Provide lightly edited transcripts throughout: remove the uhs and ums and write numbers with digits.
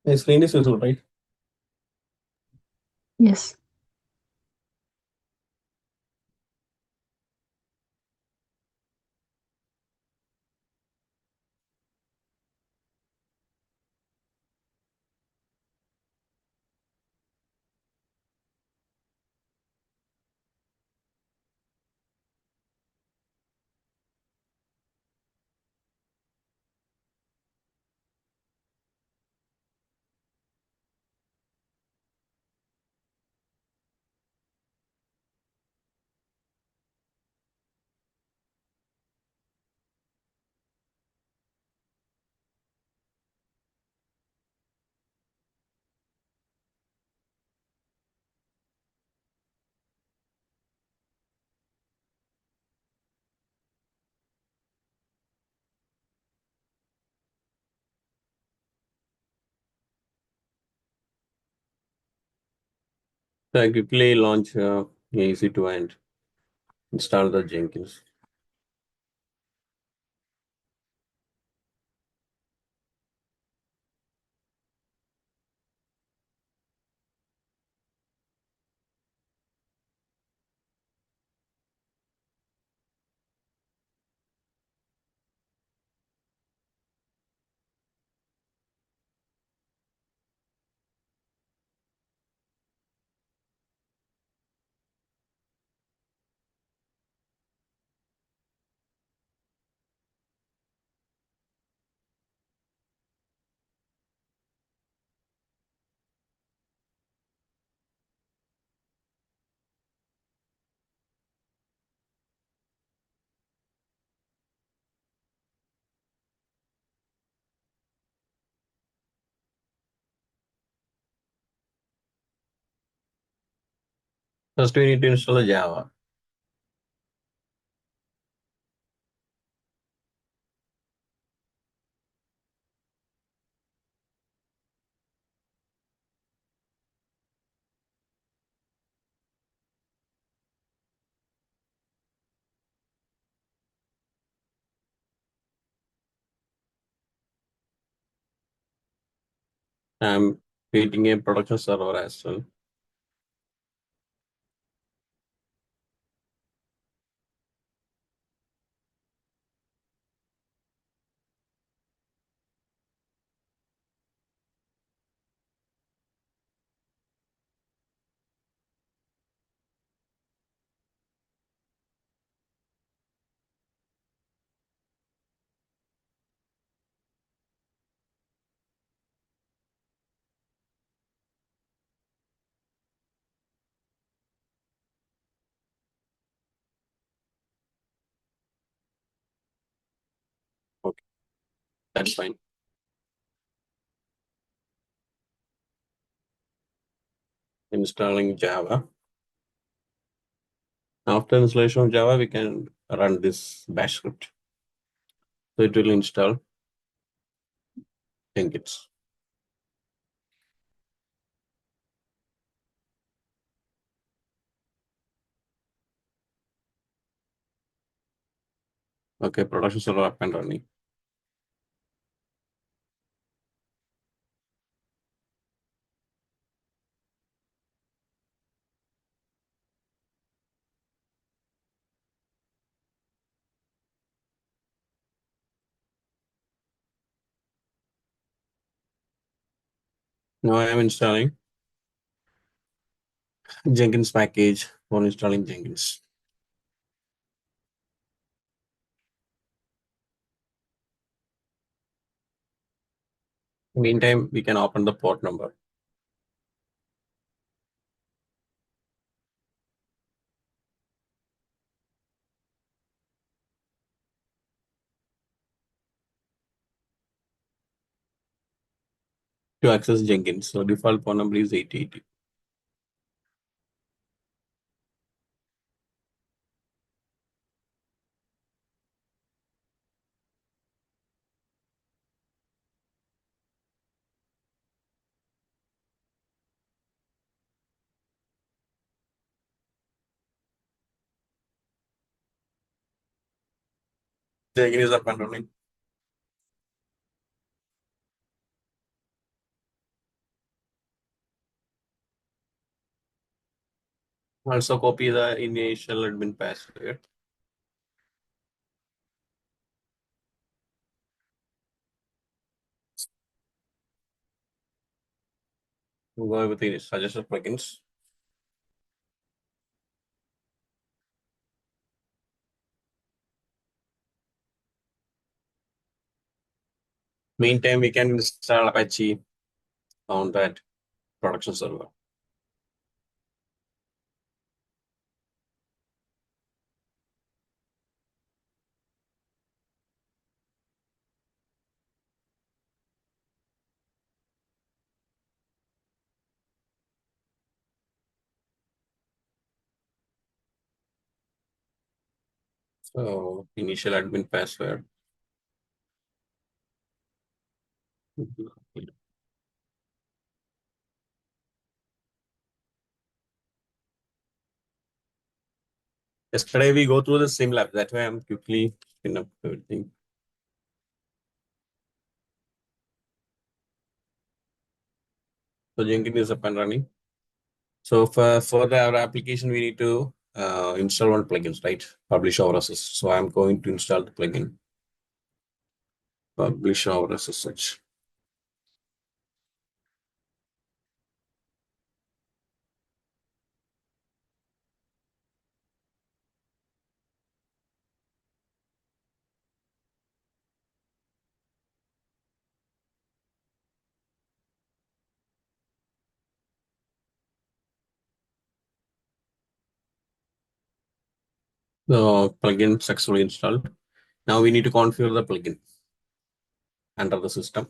The screen is visible, right? Yes. So I quickly launch EC2 and install the Jenkins. First, we need to install the Java. I'm creating a production server as well. Okay, that's fine. Installing Java. After installation of Java, we can run this bash script. So it will install Jenkins. Okay, production server up and running. Now I am installing Jenkins package for installing Jenkins. Meantime, we can open the port number. To access Jenkins. So default port number is 8080. Jenkins is up and running. Also copy the initial admin password. Go with the suggested plugins. Meantime, we can install Apache on that production server. So initial admin password. Yesterday we go through the same lab. That's why I'm quickly pin up everything. So Jenkins is up and running. So for our application, we need to install one plugins, right? Publish our assist. So I'm going to install the plugin. Publish our SSH. The plugin successfully installed. Now we need to configure the plugin under the system.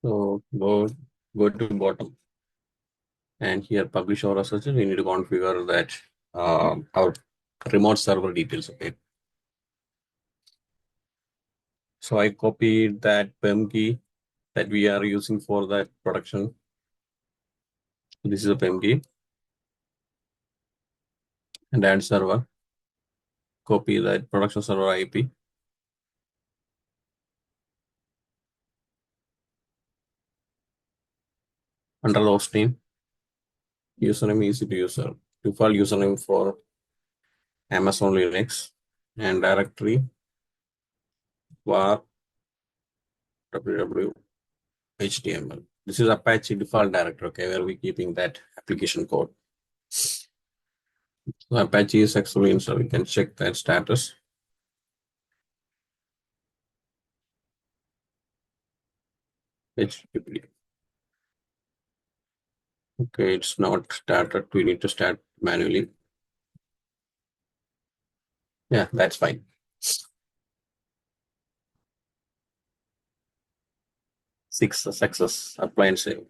So go to bottom, and here publish our SSH. We need to configure that our remote server details. Okay. So I copied that PEM key that we are using for that production. This is a PEM key and add server. Copy that production server IP. Under the host name, username easy to use. Default username for Amazon Linux and directory var www HTML. This is Apache default directory, okay, where we keeping that application code. So Apache is successfully installed. We can check that status. HTTP. Okay, it's not started. We need to start manually. Yeah, that's fine. 6 success. Apply and save.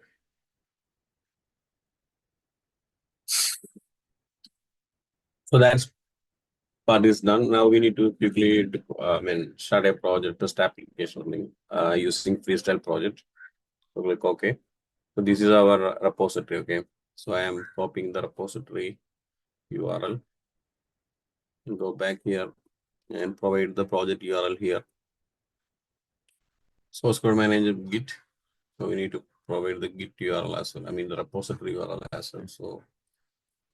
So that's part is done. Now we need to quickly start a project, test application using Freestyle project. So click OK. So this is our repository. Okay. So I am copying the repository URL and go back here and provide the project URL here. Source code manager Git. So we need to provide the Git URL as well. I mean the repository URL as well. So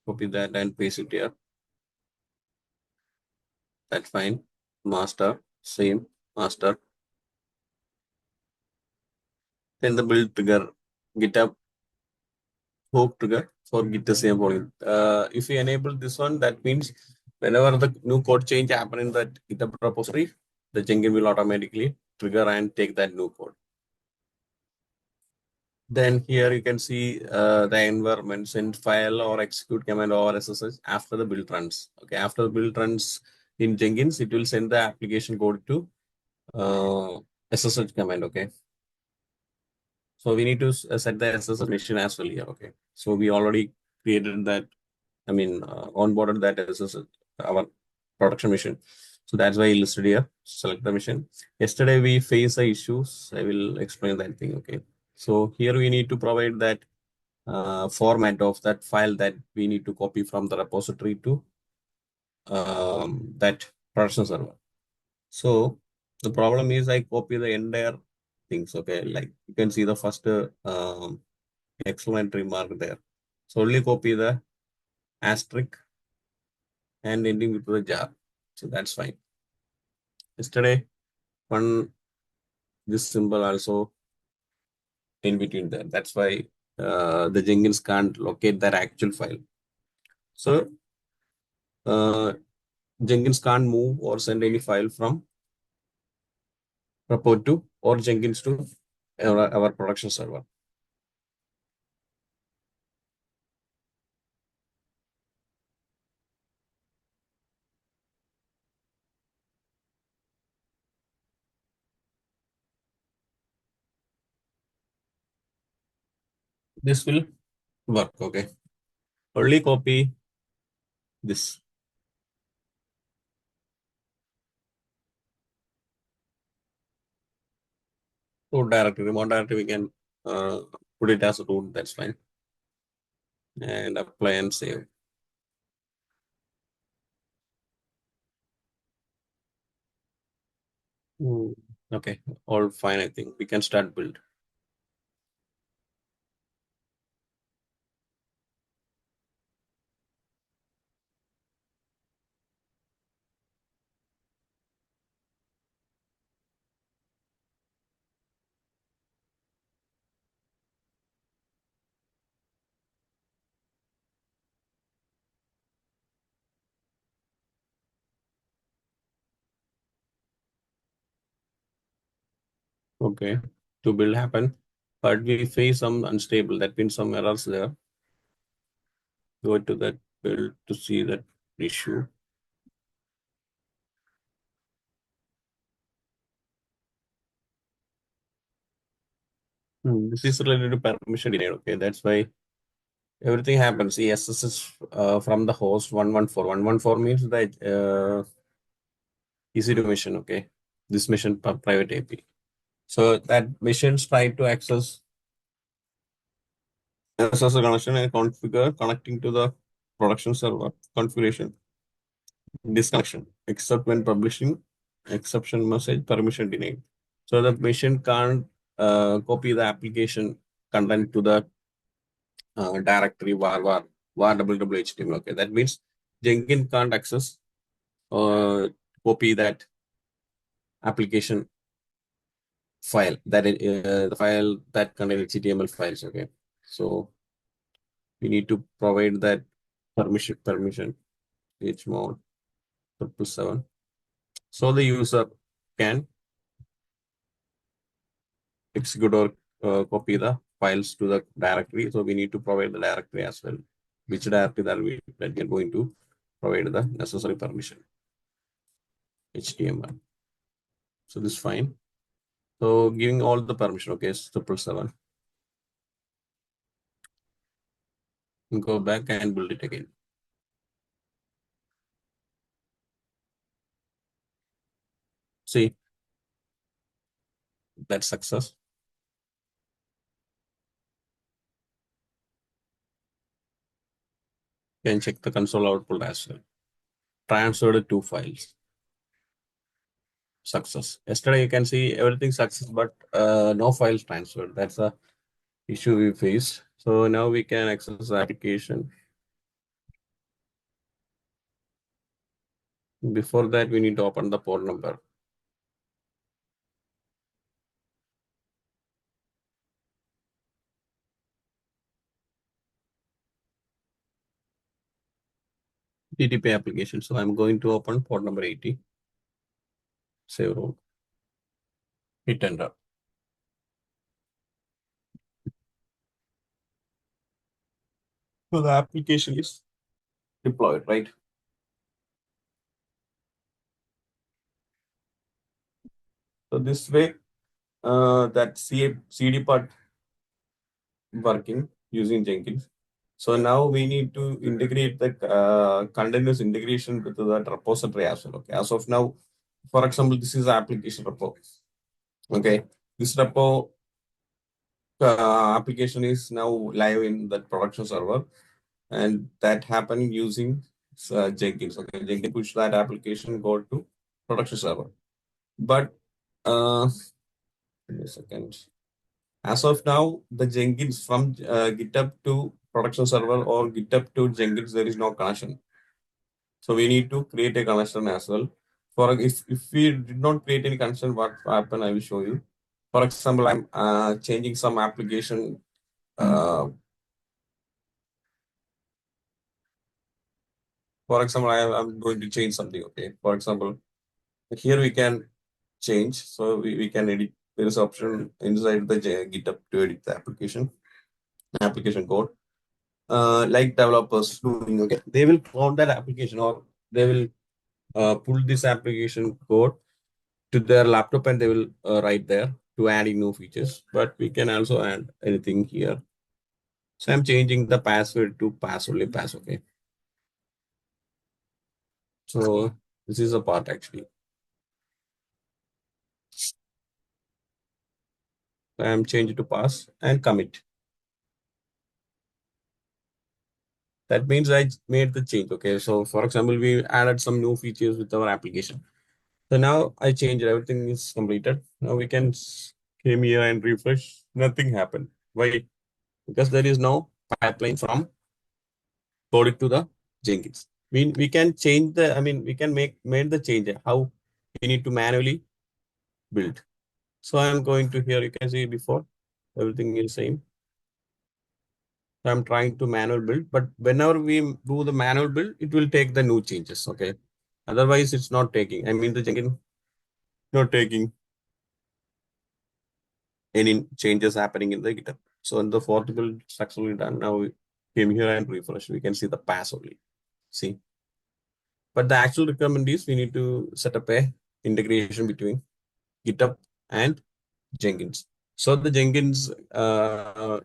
copy that and paste it here. That's fine. Master, same master. Then the build trigger, GitHub hook trigger for Git the same volume. If we enable this one, that means whenever the new code change happen in that GitHub repository, the Jenkins will automatically trigger and take that new code. Then here you can see the environment, send file or execute command or SSH after the build runs. Okay, after the build runs in Jenkins, it will send the application code to SSH command. Okay, so we need to set the SSH machine as well here. Okay, so we already created that. I mean, onboarded that SSH our production machine. So that's why I listed here. Select the machine. Yesterday we faced the issues. I will explain that thing. Okay. So here we need to provide that format of that file that we need to copy from the repository to that production server. So the problem is I copy the entire things. Okay, like you can see the first excellent remark there. So only copy the asterisk and ending with the jar. So that's fine. Yesterday, one this symbol also in between there. That's why the Jenkins can't locate that actual file. So uh, Jenkins can't move or send any file from report to or Jenkins to our production server. This will work. Okay. Only copy this. So directory, remote directory, we can put it as a root. That's fine. And apply and save. Okay, all fine. I think we can start build. Okay, to build happen, but we face some unstable. That means some errors there. Go to that build to see that issue. This is related to permission denied. Okay, that's why everything happens. Yes, this is from the host 114. 114 means that easy to mission. Okay, this mission private AP. So that missions try to access SSL connection and configure connecting to the production server configuration. Disconnection, except when publishing, exception message, permission denied. So the machine can't copy the application content to the directory var www.html. Okay, that means Jenkins can't access or copy that application file that the file that contains HTML files. Okay, so we need to provide that permission hmod 777. So the user can execute or copy the files to the directory. So we need to provide the directory as well. Which directory that we are going to provide the necessary permission. HTML. So this is fine. So giving all the permission, okay, 777. Go back and build it again. See, that's success. You can check the console output as well. Transferred 2 files. Success. Yesterday you can see everything success, but no files transferred. That's the issue we face. So now we can access the application. Before that, we need to open the port number. TTP application. So I'm going to open port number 80. Save role. Hit enter. So the application is deployed, right? So this way, that CD part working using Jenkins. So now we need to integrate the continuous integration with the repository as well. Okay. As of now, for example, this is the application repo. Okay. This repo application is now live in the production server, and that happened using Jenkins. Okay, Jenkins push that application go to production server. But give me a second. As of now, the Jenkins from GitHub to production server or GitHub to Jenkins, there is no connection. So we need to create a connection as well. For if we did not create any connection, what happen? I will show you. For example, I'm changing some application. For example, I'm going to change something. Okay. For example, here we can change. So we can edit. There is option inside the GitHub to edit the application code. Like developers doing. Okay, they will clone that application or they will pull this application code to their laptop and they will write there to add in new features. But we can also add anything here. So I'm changing the password to pass only pass. Okay. So this is a part actually. I'm changing to pass and commit. That means I made the change. Okay. So for example, we added some new features with our application. So now I changed everything is completed. Now we can came here and refresh. Nothing happened. Why? Because there is no pipeline from code to the Jenkins. We can change the, I mean, we can make the change how we need to manually build. So I'm going to here, you can see before everything is same. So I'm trying to manual build, but whenever we do the manual build, it will take the new changes. Okay. Otherwise it's not taking, I mean the Jenkins not taking any changes happening in the GitHub. So in the fourth build successfully done. Now we came here and refresh. We can see the pass only. See. But the actual requirement is we need to set up a integration between GitHub and Jenkins. So the Jenkins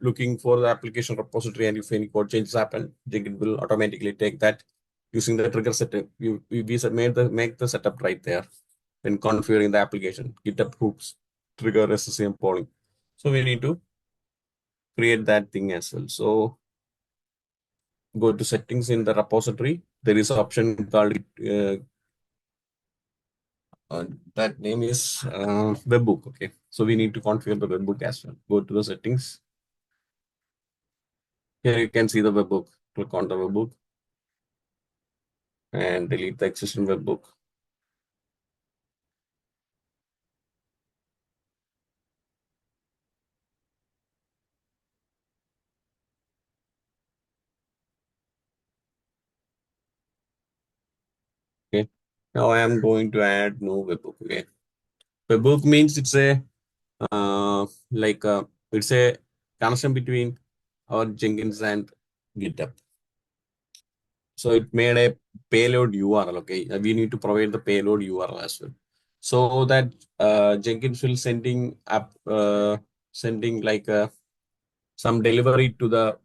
looking for the application repository, and if any code changes happen, Jenkins will automatically take that using the trigger setup. We make the setup right there when configuring the application. GitHub hooks trigger SSM polling. So we need to create that thing as well. So go to settings in the repository. There is an option called uh, that name is webbook. Okay, so we need to configure the webbook as well. Go to the settings. Here you can see the webbook. Click on the webbook and delete the existing webbook. Okay, now I am going to add new webbook. Okay, webbook means it's a like it's a connection between our Jenkins and GitHub. So it made a payload URL. Okay, we need to provide the payload URL as well, so that Jenkins will sending like some delivery to the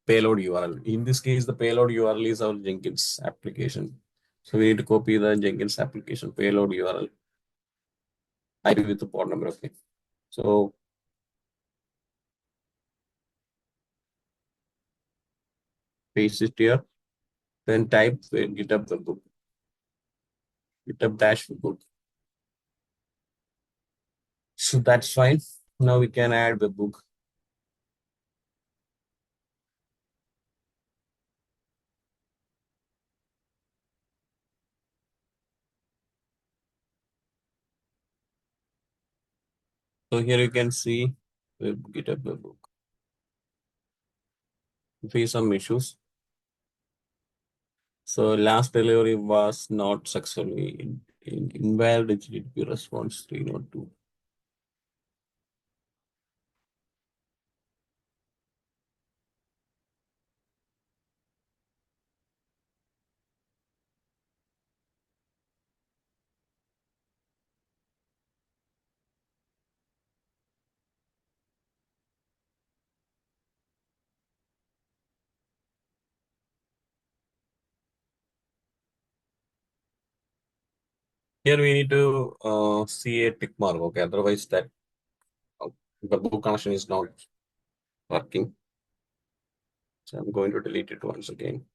payload URL. In this case, the payload URL is our Jenkins application. So we need to copy the Jenkins application payload URL. IP with the port number. Okay, so paste it here. Then type GitHub webbook, GitHub dash webbook. So that's fine. Now we can add webbook. So here you can see GitHub webbook. Face some issues. So last delivery was not successfully invalid HTTP response 302. Here we need to see a tick mark. Okay, otherwise that uh, the book connection is not. working. So I'm going to delete it once again.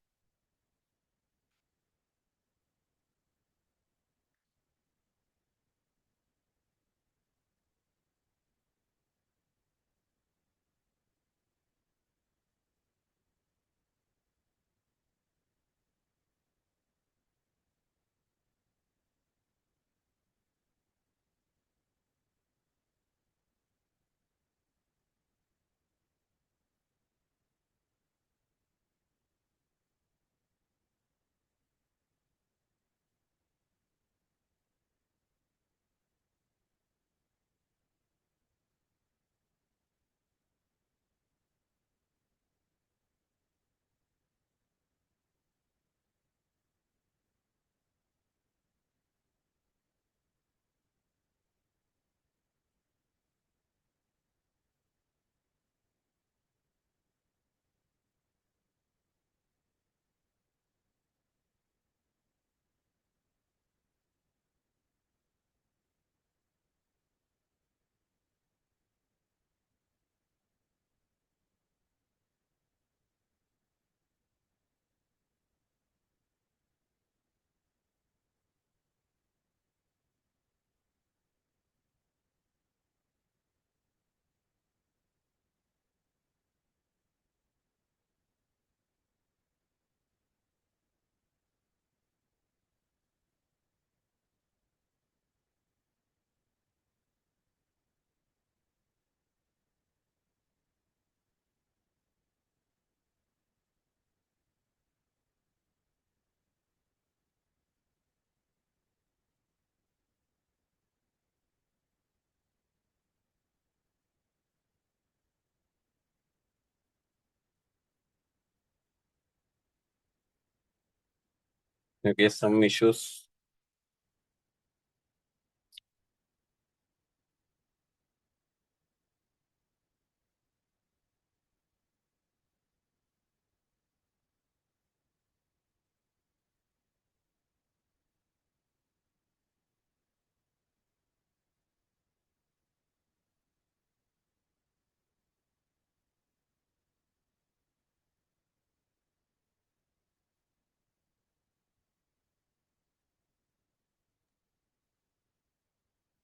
Okay, some issues.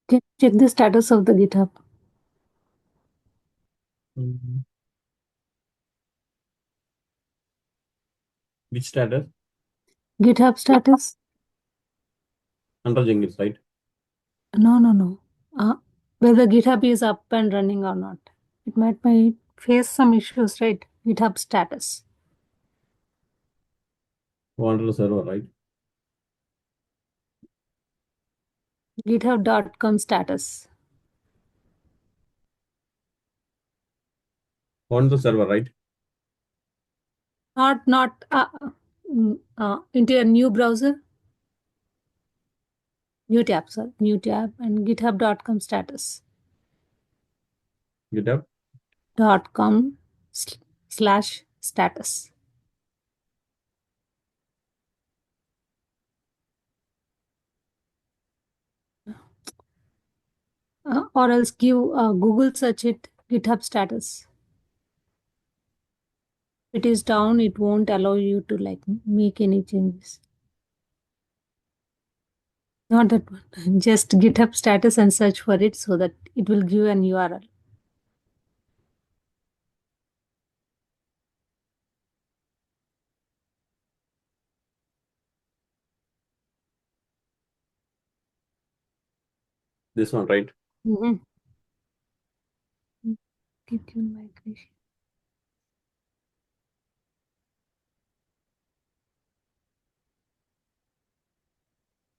Can you check the status of the GitHub? Mhm. Which status? GitHub status? Under Jenkins, right? No. Whether GitHub is up and running or not. It might face some issues, right? GitHub status. Under the server, right? GitHub.com status. On the server, right? Not into a new browser. New tab, sorry. New tab and GitHub.com status. GitHub. .com slash status. Or else give Google search it GitHub status. If it is down, it won't allow you to like make any changes. Not that one. Just GitHub status and search for it so that it will give an URL. This one, right? Mm-hmm. Click on migration.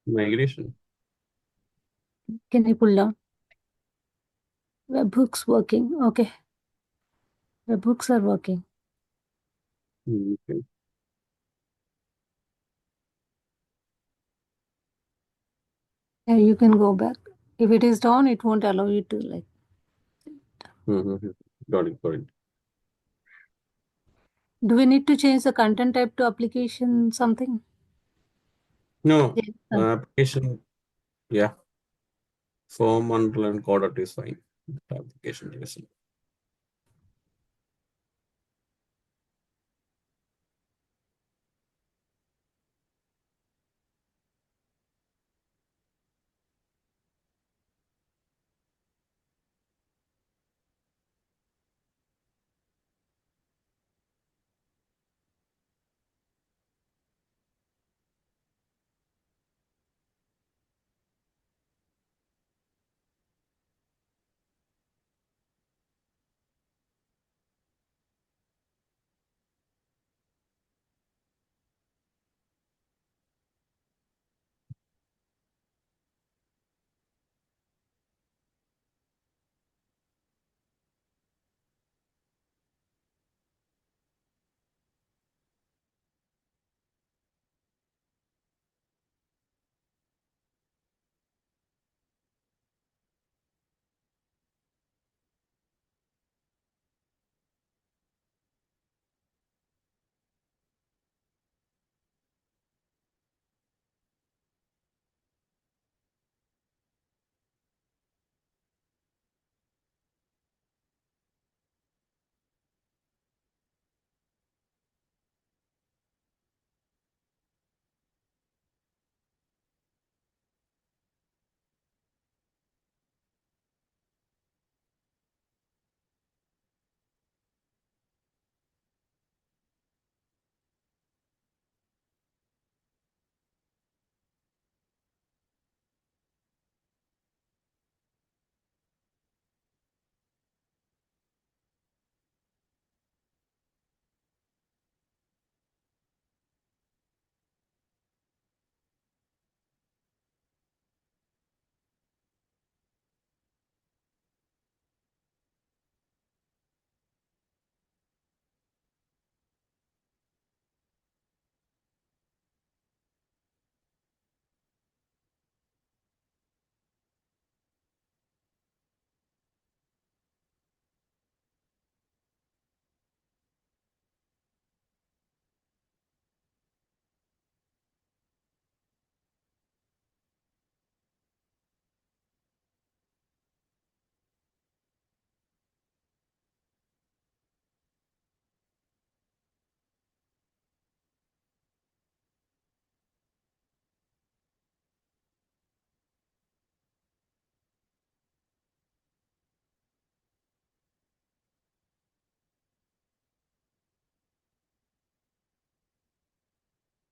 Migration. Can you pull down? Webhooks working. Okay. Webhooks are working. Okay. Yeah, you can go back. If it is down, it won't allow you to like. Mm-hmm. Got it. Got it. Do we need to change the content type to application something? No, Yes. application. Yeah, form underline coded is fine. Application JSON.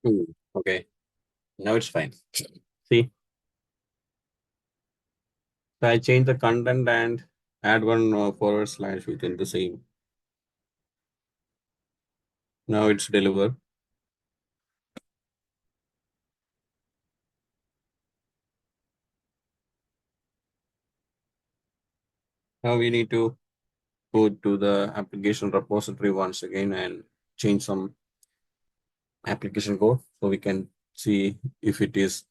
Okay, now it's fine. See, so I change the content and add one forward slash within the same. Now it's deliver. Now we need to go to the application repository once again and change some application code so we can see if it is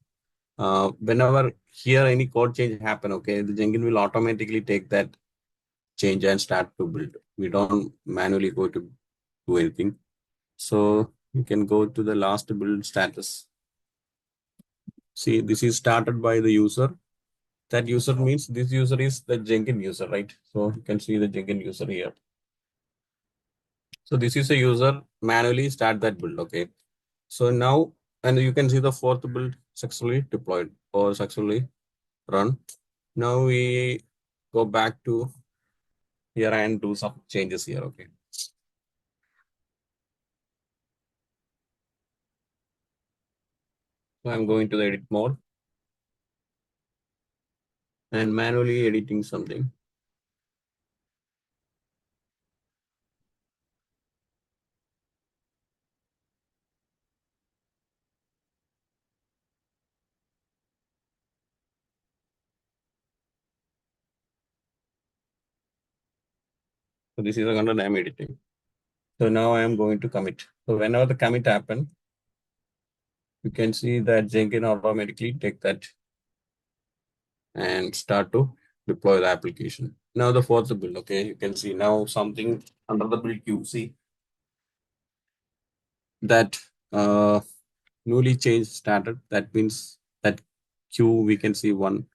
whenever here any code change happen, okay, the Jenkins will automatically take that change and start to build. We don't manually go to do anything. So you can go to the last build status. See, this is started by the user. That user means this user is the Jenkins user, right? So you can see the Jenkins user here. So this is a user manually start that build. Okay. So now, and you can see the fourth build successfully deployed or successfully run. Now we go back to here and do some changes here. Okay. So I'm going to the edit mode and manually editing something. So this is the content I'm editing. So now I am going to commit. So whenever the commit happen, you can see that Jenkins automatically take that and start to deploy the application. Now the fourth build, okay, you can see now something under the build queue. See that newly changed started. That means that queue we can see one.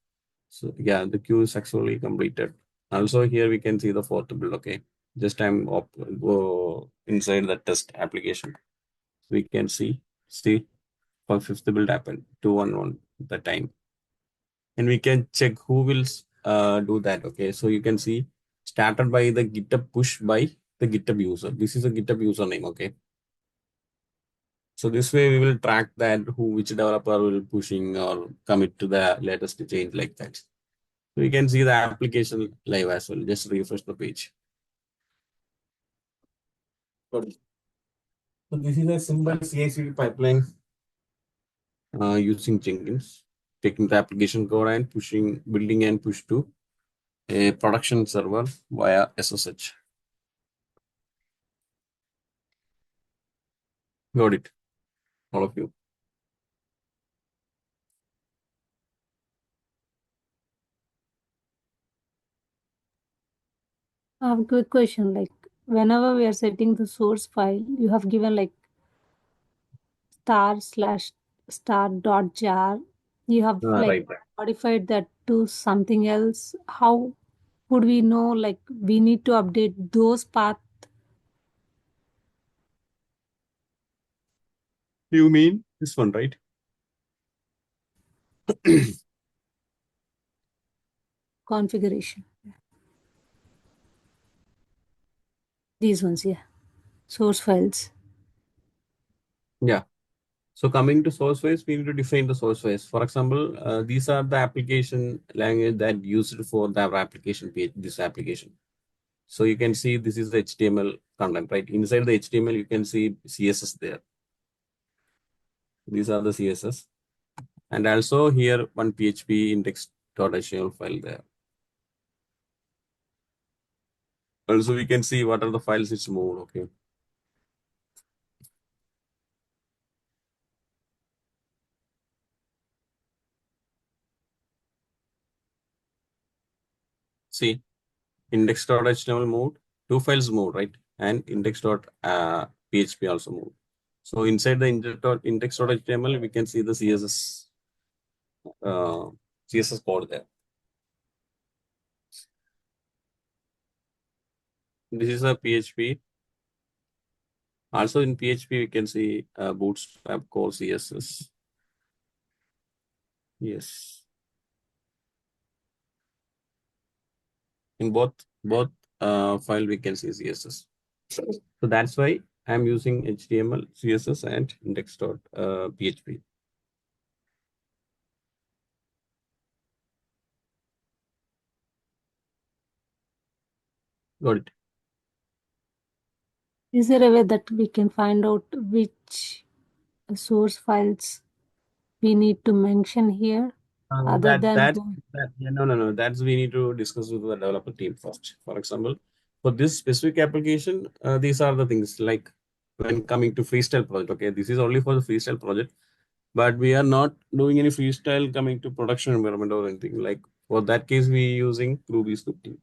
So yeah, the queue is successfully completed. Also here we can see the fourth build. Okay, just I'm go inside the test application. We can see for fifth build happened 211 the time, and we can check who will do that. Okay, so you can see started by the GitHub push by the GitHub user. This is a GitHub username. Okay, so this way we will track that which developer will pushing or commit to the latest change like that. So you can see the application live as well. Just refresh the page. Good. So this is a simple CI/CD pipeline using Jenkins, taking the application code and pushing, building and push to a production server via SSH. Got it, all of you. I have a quick question. Like, whenever we are setting the source file, you have given like star/star.jar. You have like Right. modified that to something else. How would we know like we need to update those path You mean this one, right? configuration? These ones, yeah. Source files. Yeah. So coming to source files, we need to define the source files. For example, these are the application language that used for the application page, this application. So you can see this is the HTML content, right? Inside the HTML, you can see CSS there. These are the CSS. And also here one PHP index.html file there. Also, we can see what are the files it's moved. Okay. See, index.html moved, two files moved, right? And index.php also moved. So inside the index.html, we can see the uh, CSS code there. This is a PHP. Also in PHP, we can see Bootstrap core CSS. Yes. In both file, we can see CSS. So that's why I'm using HTML, CSS, and index.php. Got it. Is there a way that we can find out which source files we need to mention here other than the... No. That's we need to discuss with the developer team first. For example, for this specific application, these are the things like when coming to freestyle project. Okay, this is only for the freestyle project, but we are not doing any freestyle coming to production environment or anything. Like for that case, we using Ruby scripting.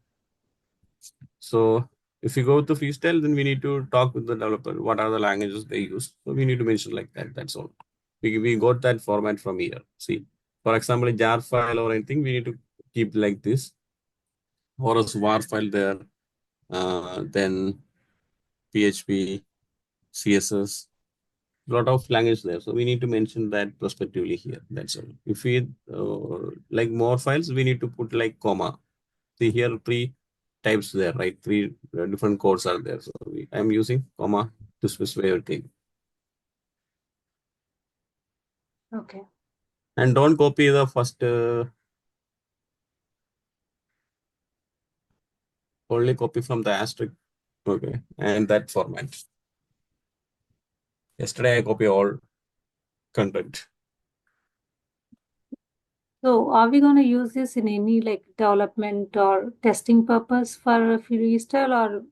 So if you go to freestyle, then we need to talk with the developer. What are the languages they use? So we need to mention like that. That's all. We got that format from here. See, for example, a jar file or anything, we need to keep like this, or a war file there. Then PHP, CSS, lot of language there. So we need to mention that prospectively here. That's all. If we like more files, we need to put like comma. See here, three types there, right? Three different codes are there. So I'm using comma to specify everything. Okay. And don't copy the first, only copy from the asterisk. Okay. And that format. Yesterday I copy all content. So are we going to use this in any like development or testing purpose for freestyle, or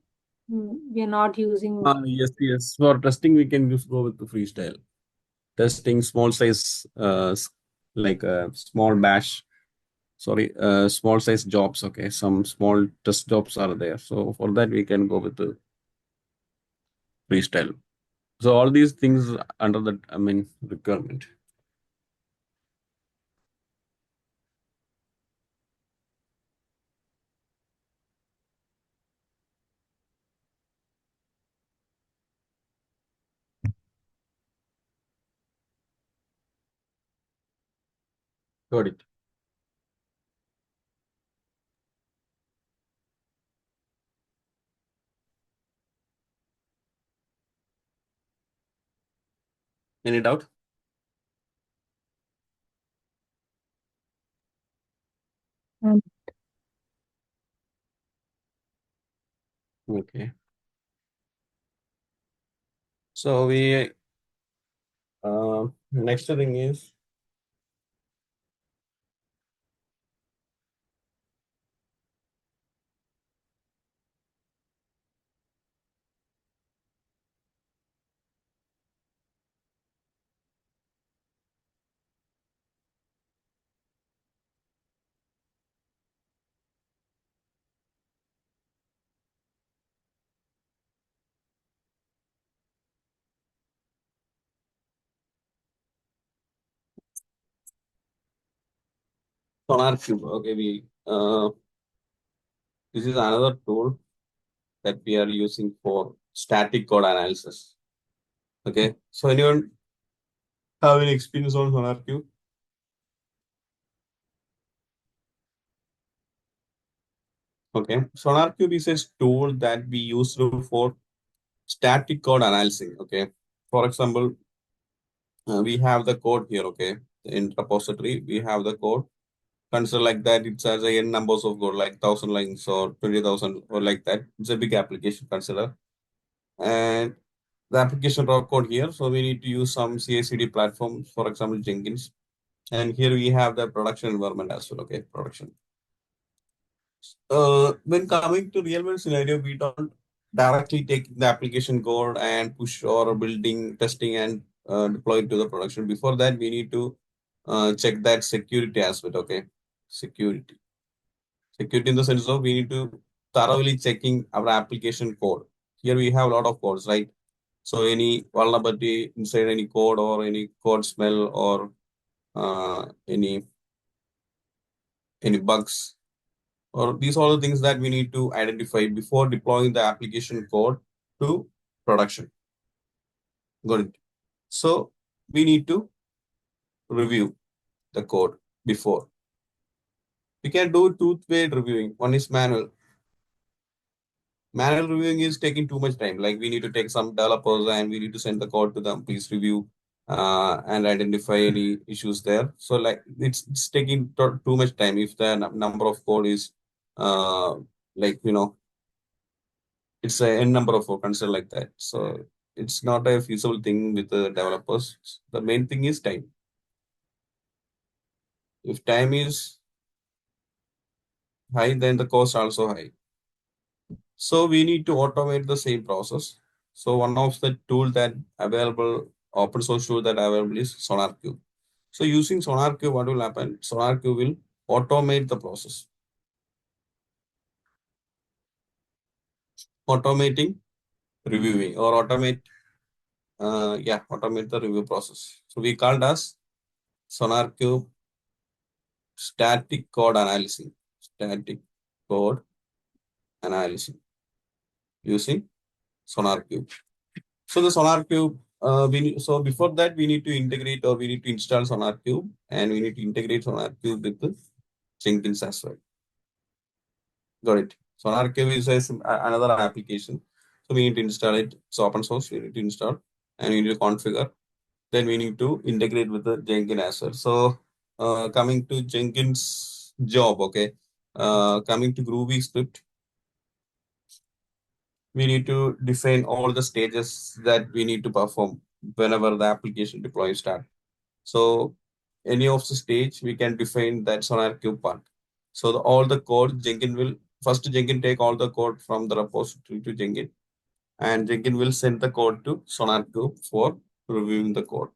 we are not using? Yes. For testing, we can just go with the freestyle. Testing small size, like a small bash. Sorry, small size jobs. Okay, some small test jobs are there. So for that, we can go with the freestyle. So all these things under the, requirement. Got it. Any doubt? Um, Okay. So we next thing is Sonar Cube. Okay, we this is another tool that we are using for static code analysis. Okay. So anyone have any experience on Sonar Cube? Okay. Sonar Cube is a tool that we use for static code analysis. Okay. For example, we have the code here. Okay. In repository, we have the code. Consider like that. It has a n numbers of code, like 1,000 lines or 20,000 or like that. It's a big application. Consider. And the application raw code here. So we need to use some CI/CD platforms, for example, Jenkins. And here we have the production environment as well. Okay, production. When coming to real world scenario, we don't directly take the application code and push or building, testing, and deploy it to the production. Before that, we need to check that security aspect. Okay, security. Security in the sense of we need to thoroughly checking our application code. Here we have a lot of codes, right? So any vulnerability inside any code or any code smell or any bugs, or these are the things that we need to identify before deploying the application code to production. Got it. So we need to review the code before. We can do two-way reviewing. One is manual. Manual reviewing is taking too much time. Like we need to take some developers and we need to send the code to them, please review and identify any issues there. So like it's taking too much time if the number of code is uh, like, it's a n number of consider like that. So it's not a feasible thing with the developers. The main thing is time. If time is high, then the cost also high. So we need to automate the same process. So one of the tool that available, open source tool that available is SonarQube. So using SonarQube, what will happen? SonarQube will automate the process. Automating reviewing or automate the review process. So we called as SonarQube static code analysis. Static code analysis using SonarQube. So the SonarQube, so before that we need to integrate or we need to install SonarQube and we need to integrate SonarQube with the Jenkins as well. Got it. SonarQube is another application. So we need to install it. It's open source. We need to install and we need to configure. Then we need to integrate with the Jenkins as well. So coming to Jenkins job, okay. Coming to Groovy script, we need to define all the stages that we need to perform whenever the application deploy start. So any of the stage we can define that SonarQube part. So all the code Jenkins take all the code from the repository to Jenkins, and Jenkins will send the code to SonarQube for reviewing the code.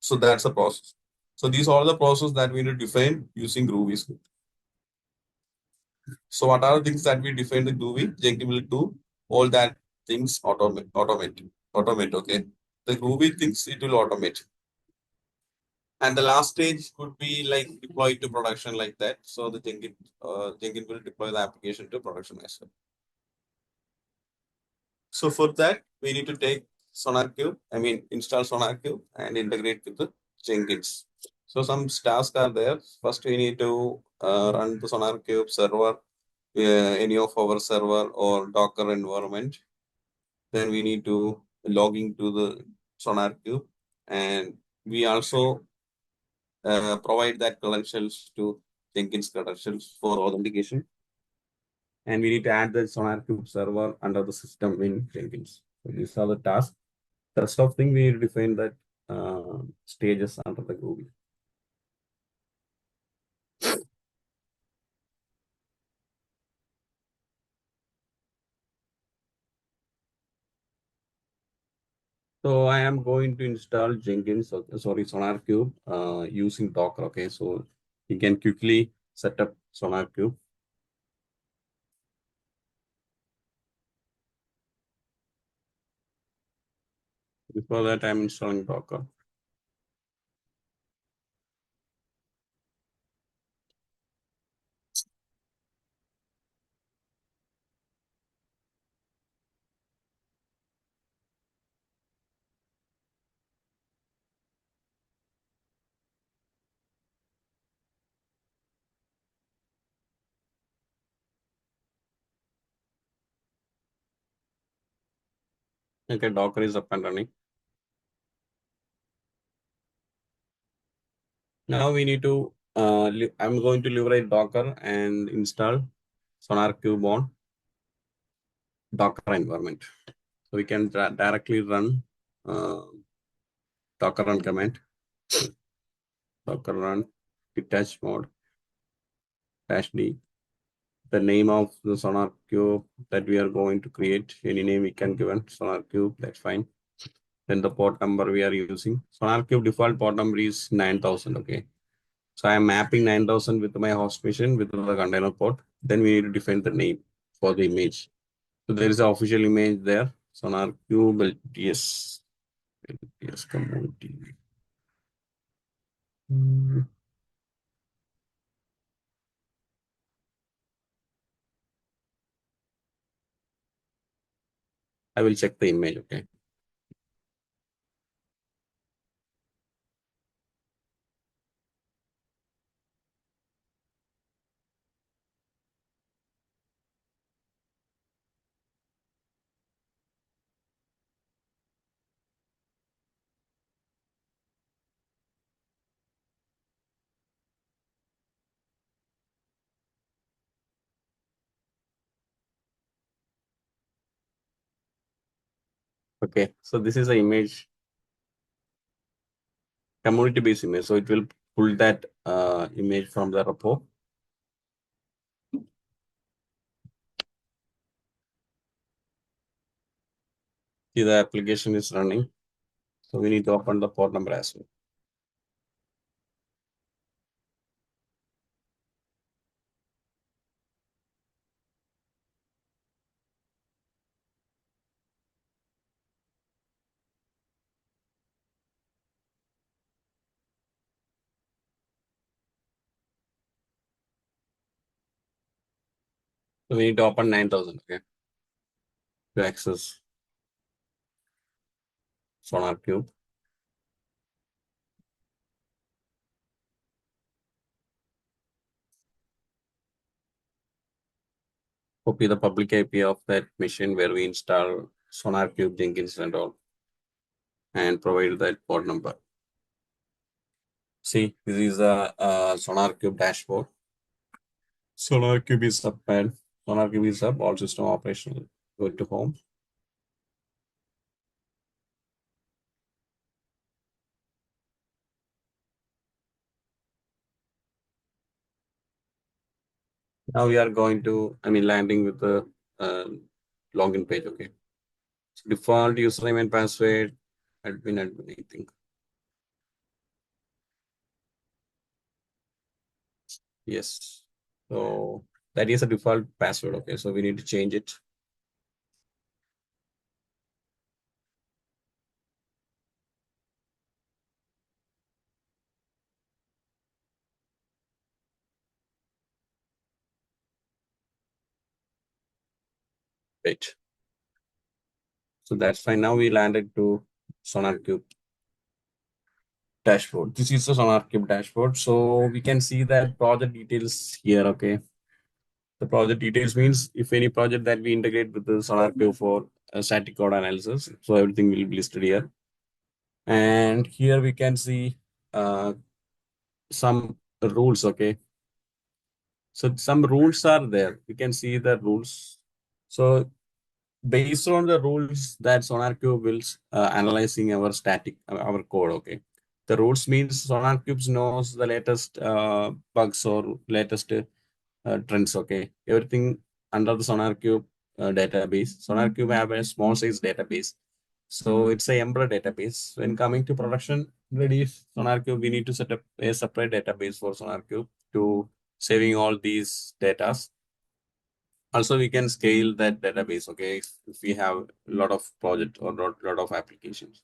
So that's the process. So these are the process that we need to define using Groovy script. So what are the things that we define the Groovy? Jenkins will do all that things automate. Okay. The Groovy things it will automate. And the last stage could be like deploy to production like that. So the Jenkins will deploy the application to production as well. So for that, we need to take install SonarQube and integrate with the Jenkins. So some tasks are there. First, we need to run the SonarQube server, any of our server or Docker environment. Then we need to log into the SonarQube, and we also provide that credentials to Jenkins credentials for authentication. And we need to add the SonarQube server under the system in Jenkins. So these are the tasks. The rest of thing we need to define that stages under the Groovy. So I am going to install SonarQube using Docker. Okay, so you can quickly set up SonarQube. Before that, I'm installing Docker. Okay, Docker is up and running. Now we need to, I'm going to liberate Docker and install SonarQube on Docker environment. So we can directly run Docker run command, Docker run detach mode -d. The name of the SonarQube that we are going to create, any name we can give it, SonarQube, that's fine. Then the port number we are using. SonarQube default port number is 9000, okay. So I am mapping 9000 with my host machine with the container port. Then we need to define the name for the image. So there is an official image there. SonarQube LTS community. I will check the image, okay. Okay, so this is the image, community-based image. So it will pull that image from the repo. See, the application is running. So we need to open the port number as well. So we need to open 9,000, okay, to access Sonar Cube. Copy the public IP of that machine where we install Sonar Cube, Jenkins and all, and provide that port number. See, this is a Sonar Cube dashboard. Sonar Cube is up and Sonar Cube is up, all system operational. Go to home. Now we are going to, landing with the login page, okay. So default username and password, admin, I think. Yes. So that is a default password, okay. So we need to change it. Wait. So that's fine. Now we landed to SonarCube dashboard. This is the SonarCube dashboard. So we can see that project details here. Okay. The project details means if any project that we integrate with the SonarCube for static code analysis. So everything will be listed here. And here we can see some rules. Okay. So some rules are there. We can see the rules. So based on the rules that SonarCube will analyzing our static, our code, okay. The rules means SonarCube knows the latest bugs or latest trends, okay. Everything under the SonarCube database. SonarCube have a small size database. So it's a embedded database. When coming to production release SonarCube, we need to set up a separate database for SonarCube to saving all these data. Also, we can scale that database, okay, if we have a lot of project or lot of applications.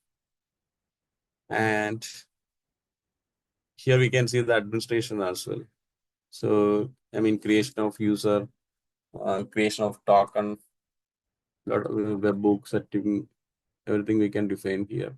And here we can see the administration as well. So, creation of user, creation of token, lot of webbook setting, everything we can define here.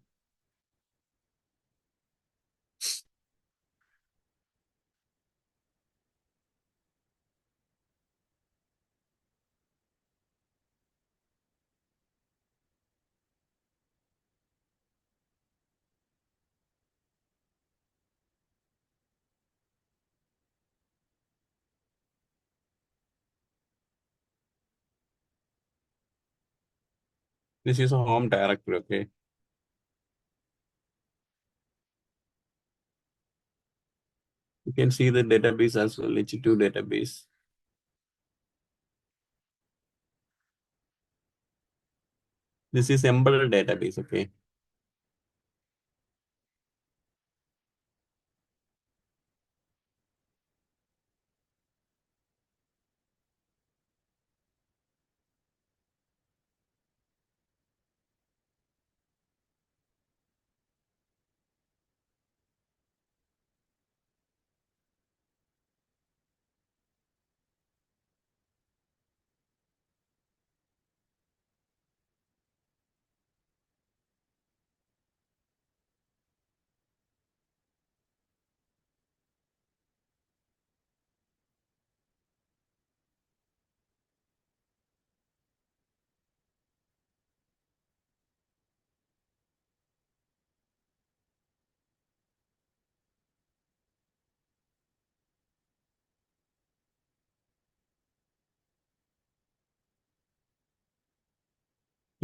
This is a home directory, okay. You can see the database as well, H2 database. This is embedded database, okay.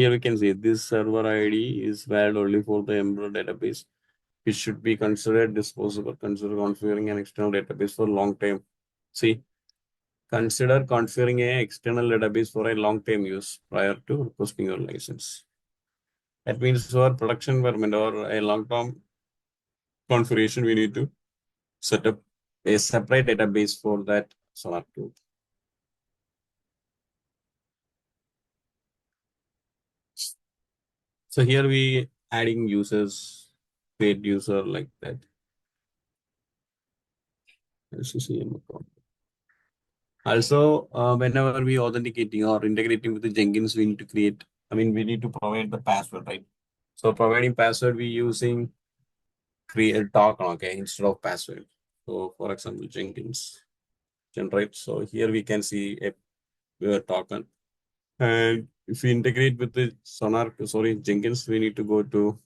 Here we can see this server ID is valid only for the embedded database. It should be considered disposable. Consider configuring an external database for long term. See, consider configuring an external database for a long-term use prior to requesting your license. That means for production environment or a long-term configuration, we need to set up a separate database for that Sonar tool. So here we adding users, create user like that. SCCM account. Also, whenever we authenticating or integrating with the Jenkins, we need to create, we need to provide the password, right? So providing password, we using create a token, okay, instead of password. So for example, Jenkins generate. So here we can see a token. And if we integrate with the Jenkins, we need to go to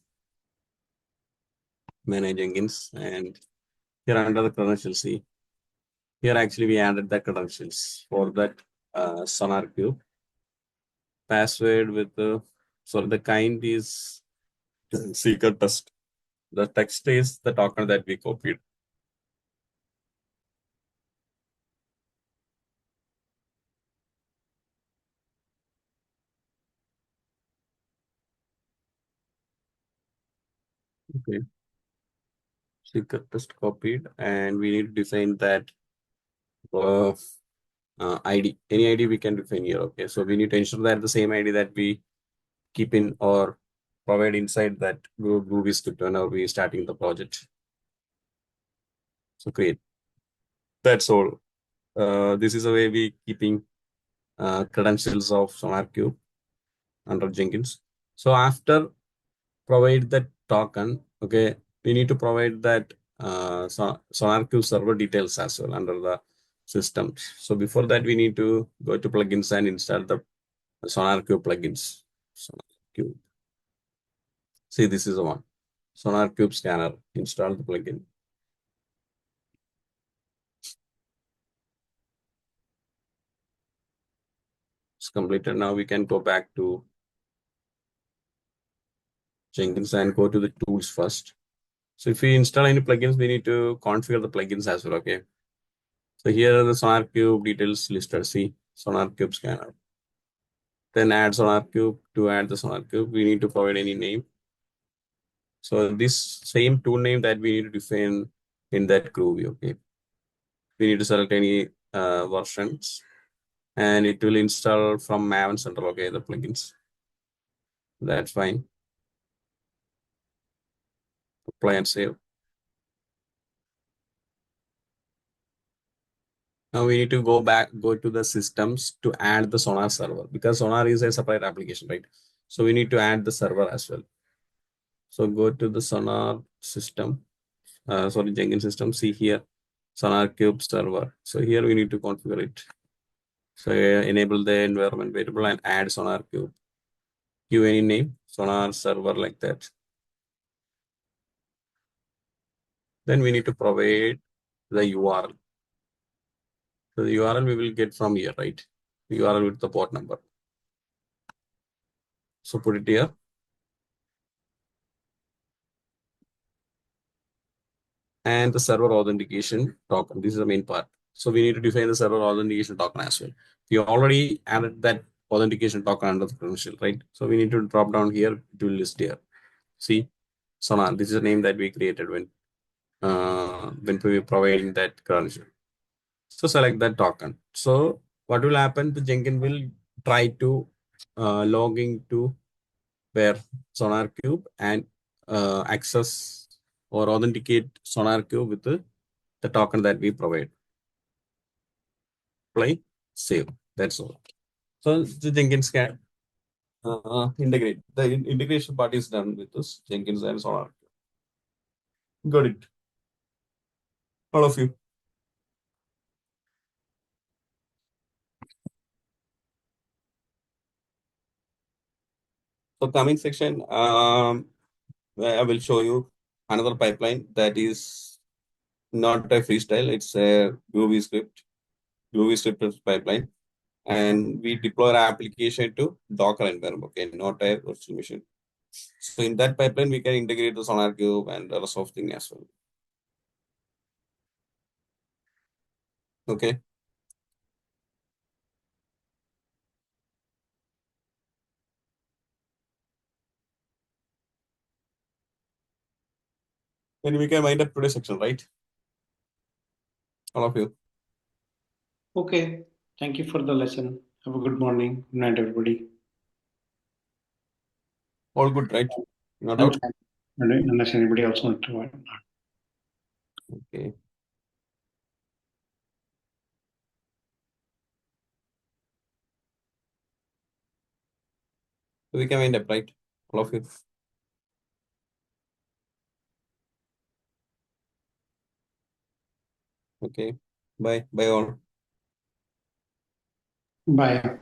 manage Jenkins, and here under the credentials, see, here actually we added the credentials for that Sonar Cube. Password with the kind is secret test. The text is the token that we copied. Okay. Secret test copied, and we need to define that uh, ID. Any ID we can define here. Okay. So we need to ensure that the same ID that we keep in or provide inside that Groovy script whenever we starting the project. So create. That's all. This is a way we keeping credentials of SonarQube under Jenkins. So after provide that token, okay, we need to provide that SonarQube server details as well under the systems. So before that, we need to go to plugins and install the SonarQube plugins. SonarQube. See, this is the one. SonarQube scanner. Install the plugin. It's completed. Now we can go back to Jenkins and go to the tools first. So if we install any plugins, we need to configure the plugins as well. Okay. So here are the SonarQube details listed. See, SonarQube scanner. Then add SonarQube. To add the SonarQube, we need to provide any name. So this same tool name that we need to define in that Groovy. Okay. We need to select any versions, and it will install from Maven Central. Okay, the plugins. That's fine. Apply and save. Now we need to go to the systems to add the Sonar server, because Sonar is a separate application, right? So we need to add the server as well. So go to the Sonar system, Jenkins system. See here, SonarQube server. So here we need to configure it. So enable the environment variable and add SonarQube. Give any name, Sonar server like that. Then we need to provide the URL. So the URL we will get from here, right? The URL with the port number. So put it here. And the server authentication token. This is the main part. So we need to define the server authentication token as well. We already added that authentication token under the credential, right? So we need to drop down here to list here. See, Sonar. This is the name that we created when we were providing that credential. So select that token. So what will happen? The Jenkins will try to log into where SonarQube and access or authenticate SonarQube with the token that we provide. Apply, save. That's all. So the Jenkins can integrate. The integration part is done with this Jenkins and SonarQube. Got it. All of you. So coming section, I will show you another pipeline that is not a freestyle. It's a Groovy script pipeline. and we deploy our application to Docker environment, okay, not a virtual machine. So in that pipeline, we can integrate the SonarCube and the rest of thing as well. Okay. Then we can wind up today's section, right? All of you. Okay. Thank you for the lesson. Have a good morning. Good night, everybody. All good, right? Not I'm out? fine. Unless anybody else wants to add. Okay. So we can wind up, right? All of you. Okay. Bye. Bye all. Bye.